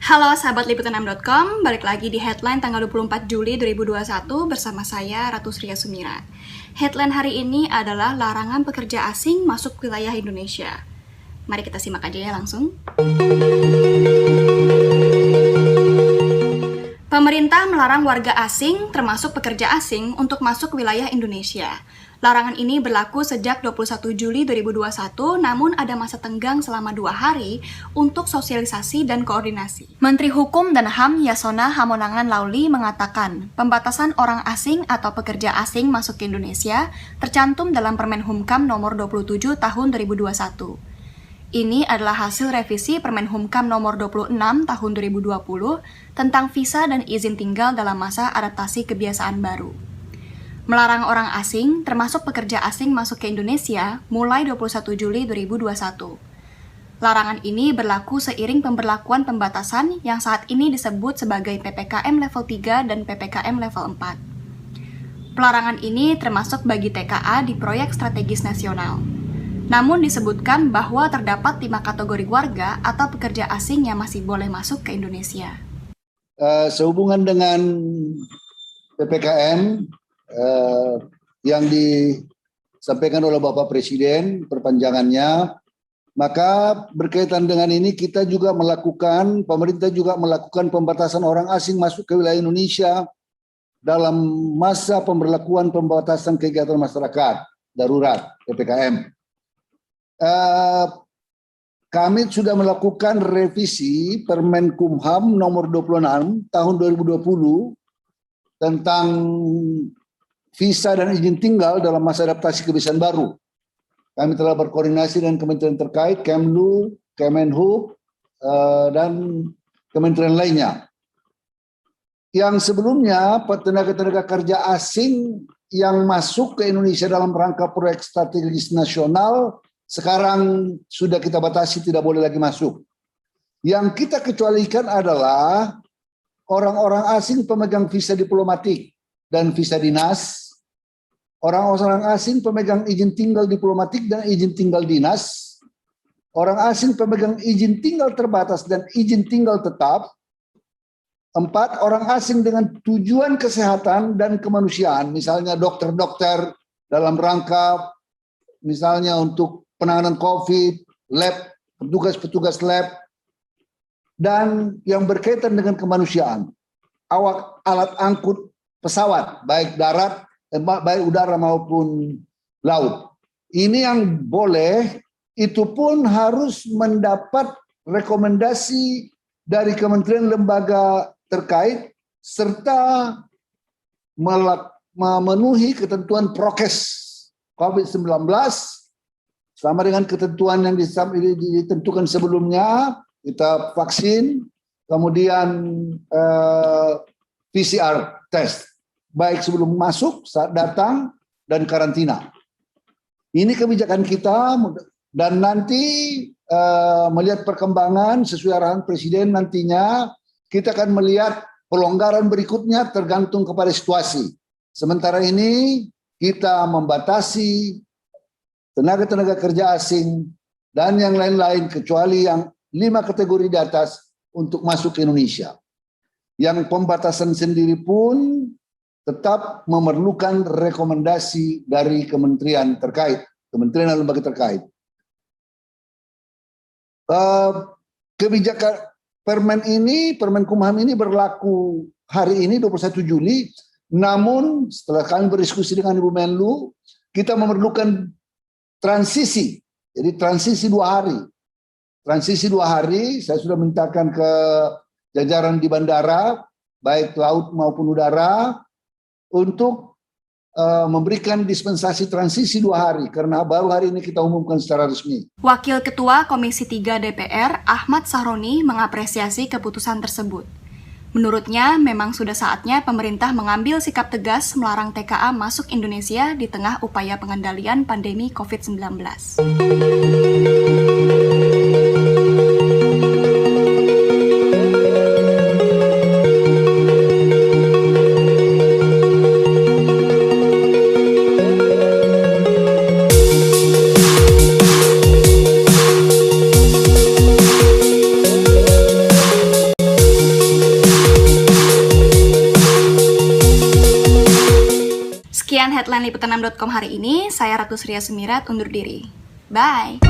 Halo sahabat liputan6.com, balik lagi di headline tanggal 24 Juli 2021 bersama saya Ratu Sria Sumira. Headline hari ini adalah larangan pekerja asing masuk wilayah Indonesia. Mari kita simak aja ya langsung. Pemerintah melarang warga asing, termasuk pekerja asing, untuk masuk wilayah Indonesia. Larangan ini berlaku sejak 21 Juli 2021, namun ada masa tenggang selama 2 hari untuk sosialisasi dan koordinasi. Menteri Hukum dan HAM Yasona Hamonangan Lauli mengatakan, pembatasan orang asing atau pekerja asing masuk ke Indonesia tercantum dalam Permen Humkam nomor 27 tahun 2021. Ini adalah hasil revisi Permen Humkam nomor 26 tahun 2020 tentang visa dan izin tinggal dalam masa adaptasi kebiasaan baru. Melarang orang asing, termasuk pekerja asing masuk ke Indonesia mulai 21 Juli 2021. Larangan ini berlaku seiring pemberlakuan pembatasan yang saat ini disebut sebagai PPKM level 3 dan PPKM level 4. Pelarangan ini termasuk bagi TKA di proyek strategis nasional. Namun disebutkan bahwa terdapat 5 kategori warga atau pekerja asing yang masih boleh masuk ke Indonesia. Sehubungan dengan PPKM yang disampaikan oleh Bapak Presiden perpanjangannya, maka berkaitan dengan ini pemerintah juga melakukan pembatasan orang asing masuk ke wilayah Indonesia dalam masa pemberlakuan pembatasan kegiatan masyarakat darurat PPKM. Kami sudah melakukan revisi Permen Kumham nomor 26 tahun 2020 tentang visa dan izin tinggal dalam masa adaptasi kebiasaan baru. Kami telah berkoordinasi dengan kementerian terkait, Kemlu, Kemenhub, dan kementerian lainnya. Yang sebelumnya, tenaga-tenaga kerja asing yang masuk ke Indonesia dalam rangka proyek strategis nasional, sekarang sudah kita batasi, tidak boleh lagi masuk. Yang kita kecualikan adalah orang-orang asing pemegang visa diplomatik dan visa dinas, orang-orang asing pemegang izin tinggal diplomatik dan izin tinggal dinas, orang asing pemegang izin tinggal terbatas dan izin tinggal tetap, 4, orang asing dengan tujuan kesehatan dan kemanusiaan, misalnya dokter-dokter dalam rangka misalnya untuk penanganan COVID, lab, petugas-petugas lab, dan yang berkaitan dengan kemanusiaan, awak alat angkut pesawat, baik darat, baik udara maupun laut. Ini yang boleh, itu pun harus mendapat rekomendasi dari kementerian lembaga terkait, serta memenuhi ketentuan prokes COVID-19, sama dengan ketentuan yang ditentukan sebelumnya. Kita vaksin, kemudian PCR test, baik sebelum masuk, saat datang, dan karantina. Ini kebijakan kita, dan nanti melihat perkembangan sesuai arahan Presiden nantinya, kita akan melihat pelonggaran berikutnya tergantung kepada situasi. Sementara ini kita membatasi tenaga-tenaga kerja asing dan yang lain-lain kecuali yang 5 kategori di atas untuk masuk ke Indonesia. Yang pembatasan sendiri pun tetap memerlukan rekomendasi dari kementerian terkait, kementerian dan lembaga terkait. Kebijakan Permen Kumham ini berlaku hari ini 21 Juli, namun setelah kami berdiskusi dengan Ibu Menlu, kita memerlukan transisi, jadi transisi 2 hari. Transisi 2 hari, saya sudah mintakan ke jajaran di bandara, baik laut maupun udara, untuk memberikan dispensasi transisi 2 hari, karena baru hari ini kita umumkan secara resmi. Wakil Ketua Komisi 3 DPR, Ahmad Sahroni, mengapresiasi keputusan tersebut. Menurutnya, memang sudah saatnya pemerintah mengambil sikap tegas melarang TKA masuk Indonesia di tengah upaya pengendalian pandemi COVID-19. Sekian headline liputan6.com hari ini. Saya Ratu Surya Sumirat undur diri. Bye.